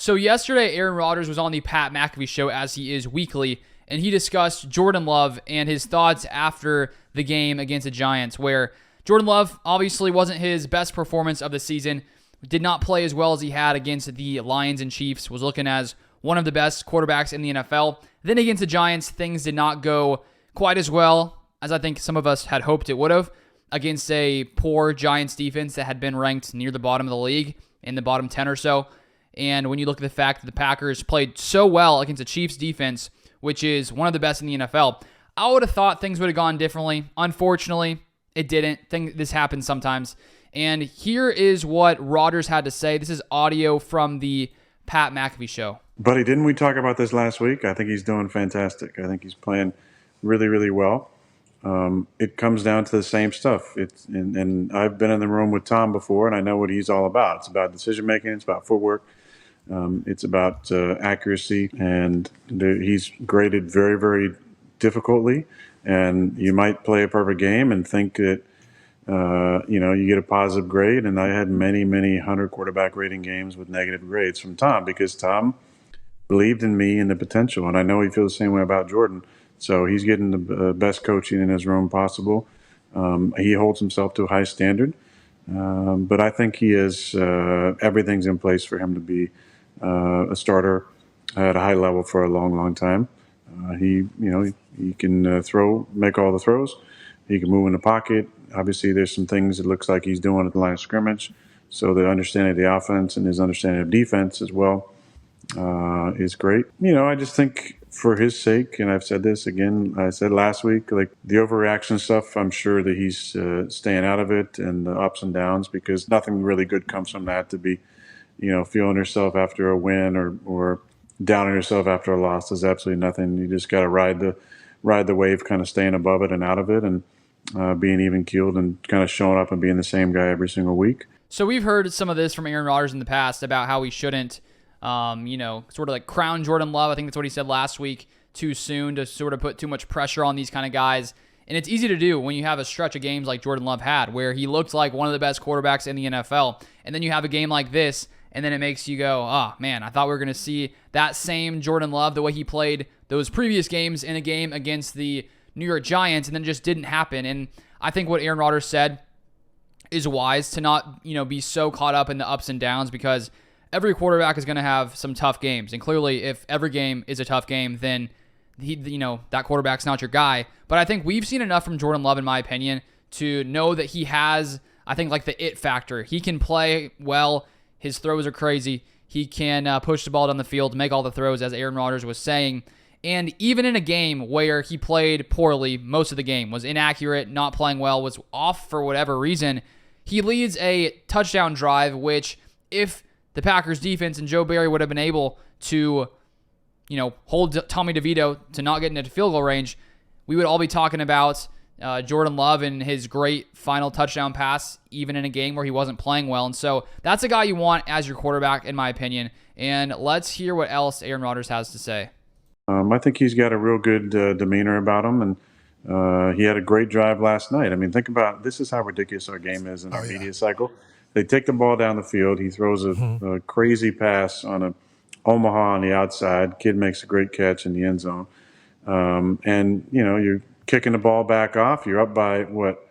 So yesterday, Aaron Rodgers was on the Pat McAfee show, as he is weekly, and he discussed Jordan Love and his thoughts after the game against the Giants, where Jordan Love obviously wasn't his best performance of the season, did not play as well as he had against the Lions and Chiefs, was looking as one of the best quarterbacks in the NFL. Then against the Giants, things did not go quite as well as I think some of us had hoped it would have, against a poor Giants defense that had been ranked near the bottom of the league, in the bottom 10 or so. And when you look at the fact that the Packers played so well against the Chiefs defense, which is one of the best in the NFL, I would have thought things would have gone differently. Unfortunately, it didn't. This happens sometimes. And here is what Rodgers had to say. This is audio from the Pat McAfee show. Buddy, didn't we talk about this last week? I think he's doing fantastic. I think he's playing really, really well. It comes down to the same stuff. And I've been in the room with Tom before, and I know what he's all about. It's about decision making. It's about footwork. It's about accuracy, and he's graded very, very difficultly. And you might play a perfect game and think that you get a positive grade. And I had many, many 100 quarterback rating games with negative grades from Tom, because Tom believed in me and the potential, and I know he feels the same way about Jordan. So he's getting the best coaching in his room possible. He holds himself to a high standard, but I think he is everything's in place for him to be a starter at a high level for a long, long time. He can throw, make all the throws. He can move in the pocket. Obviously, there's some things it looks like he's doing at the line of scrimmage. So the understanding of the offense and his understanding of defense as well is great. I just think for his sake, and I've said this again, I said last week, like the overreaction stuff, I'm sure that he's staying out of it, and the ups and downs, because nothing really good comes from that, to be feeling yourself after a win or downing yourself after a loss. There's absolutely nothing. You just got to ride the wave, kind of staying above it and out of it, and being even keeled and kind of showing up and being the same guy every single week. So we've heard some of this from Aaron Rodgers in the past about how he shouldn't, sort of like crown Jordan Love. I think that's what he said last week, too soon to sort of put too much pressure on these kind of guys. And it's easy to do when you have a stretch of games like Jordan Love had, where he looked like one of the best quarterbacks in the NFL. And then you have a game like this, and then it makes you go, oh, man, I thought we were going to see that same Jordan Love, the way he played those previous games, in a game against the New York Giants, and then it just didn't happen. And I think what Aaron Rodgers said is wise, to not, be so caught up in the ups and downs, because every quarterback is going to have some tough games. And clearly, if every game is a tough game, then that quarterback's not your guy. But I think we've seen enough from Jordan Love, in my opinion, to know that he has, I think, like the it factor. He can play well. His throws are crazy. He can push the ball down the field, make all the throws, as Aaron Rodgers was saying. And even in a game where he played poorly most of the game, was inaccurate, not playing well, was off for whatever reason, he leads a touchdown drive, which if the Packers defense and Joe Barry would have been able to, hold Tommy DeVito to not get into field goal range, we would all be talking about Jordan Love and his great final touchdown pass, even in a game where he wasn't playing well. And so that's a guy you want as your quarterback, in my opinion. And let's hear what else Aaron Rodgers has to say. I think he's got a real good demeanor about him, and he had a great drive last night. I mean, think about, this is how ridiculous our game is in our media cycle. They take the ball down the field. He throws a crazy pass on a Omaha on the outside. Kid makes a great catch in the end zone. And, you're kicking the ball back off. You're up by what?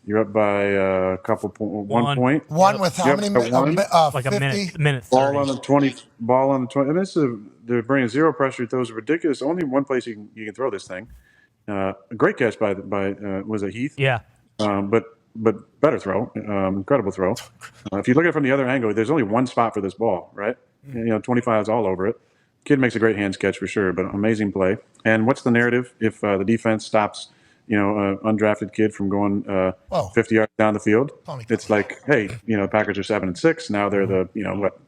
You're up by a couple points. 1 point. One with how many minutes? Like 50? a minute 30. Ball on the 20. Ball on the 20. And they're bringing zero pressure. He throws ridiculous. Only one place you can throw this thing. A great catch by was it Heath? Yeah. But better throw. Incredible throw. If you look at it from the other angle, there's only one spot for this ball, right? 25 is all over it. Kid makes a great hands catch for sure, but amazing play. And what's the narrative if the defense stops, undrafted kid from going 50 yards down the field? It's like, hey, the Packers are 7-6 now. They're the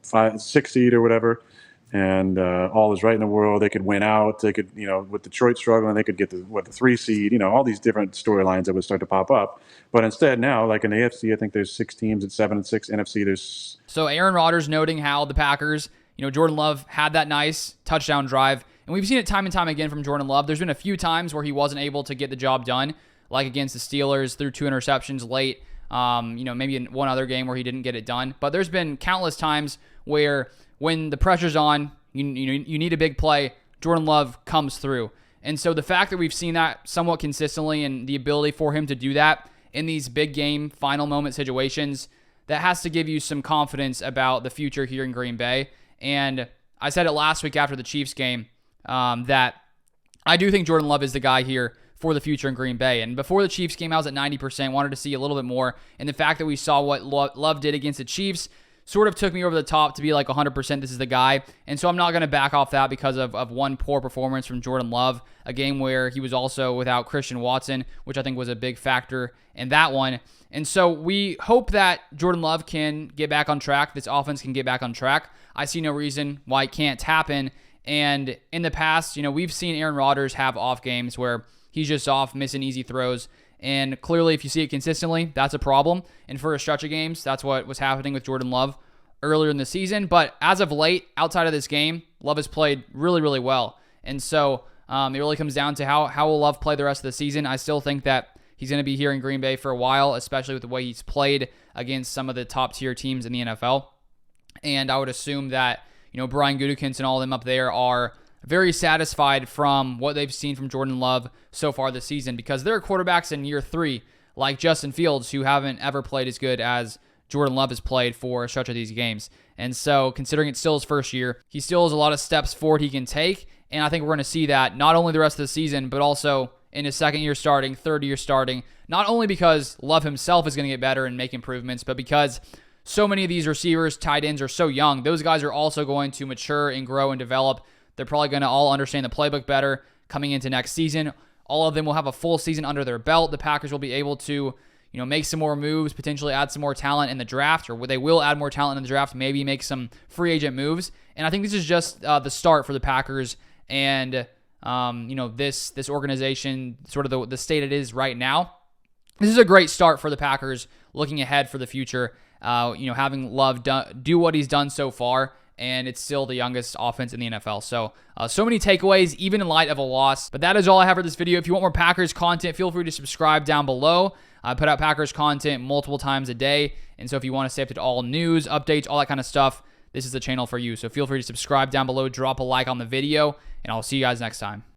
5-6 seed or whatever, and all is right in the world. They could win out. They could, with Detroit struggling, they could get the 3 seed. All these different storylines that would start to pop up. But instead now, like in the AFC, I think there's 6 teams at 7-6. NFC, there's. So Aaron Rodgers noting how the Packers, Jordan Love had that nice touchdown drive. And we've seen it time and time again from Jordan Love. There's been a few times where he wasn't able to get the job done, like against the Steelers, threw 2 interceptions late. Maybe in one other game where he didn't get it done. But there's been countless times where when the pressure's on, you need a big play, Jordan Love comes through. And so the fact that we've seen that somewhat consistently and the ability for him to do that in these big game, final moment situations, that has to give you some confidence about the future here in Green Bay. And I said it last week after the Chiefs game that I do think Jordan Love is the guy here for the future in Green Bay. And before the Chiefs game, I was at 90%, wanted to see a little bit more. And the fact that we saw what Love did against the Chiefs sort of took me over the top to be like 100% this is the guy. And so I'm not going to back off that because of one poor performance from Jordan Love, a game where he was also without Christian Watson, which I think was a big factor in that one. And so we hope that Jordan Love can get back on track. This offense can get back on track. I see no reason why it can't happen. And in the past, we've seen Aaron Rodgers have off games where he's just off, missing easy throws. And clearly, if you see it consistently, that's a problem. And for a stretch of games, that's what was happening with Jordan Love earlier in the season. But as of late, outside of this game, Love has played really, really well. And so it really comes down to how will Love play the rest of the season. I still think that he's going to be here in Green Bay for a while, especially with the way he's played against some of the top-tier teams in the NFL. And I would assume that, Brian Gutekunst and all of them up there are very satisfied from what they've seen from Jordan Love so far this season, because there are quarterbacks in year 3, like Justin Fields, who haven't ever played as good as Jordan Love has played for a stretch of these games. And so, considering it's still his first year, he still has a lot of steps forward he can take, and I think we're going to see that not only the rest of the season, but also in his second year starting, third year starting, not only because Love himself is going to get better and make improvements, but because so many of these receivers, tight ends are so young. Those guys are also going to mature and grow and develop. They're probably going to all understand the playbook better coming into next season. All of them will have a full season under their belt. The Packers will be able to, make some more moves, potentially add some more talent in the draft, or they will add more talent in the draft, maybe make some free agent moves. And I think this is just the start for the Packers and, this organization, sort of the state it is right now. This is a great start for the Packers looking ahead for the future. Having Love do what he's done so far, and it's still the youngest offense in the NFL. So many takeaways, even in light of a loss. But that is all I have for this video. If you want more Packers content, feel free to subscribe down below. I put out Packers content multiple times a day. And so if you want to stay up to all news, updates, all that kind of stuff, this is the channel for you. So feel free to subscribe down below, drop a like on the video, and I'll see you guys next time.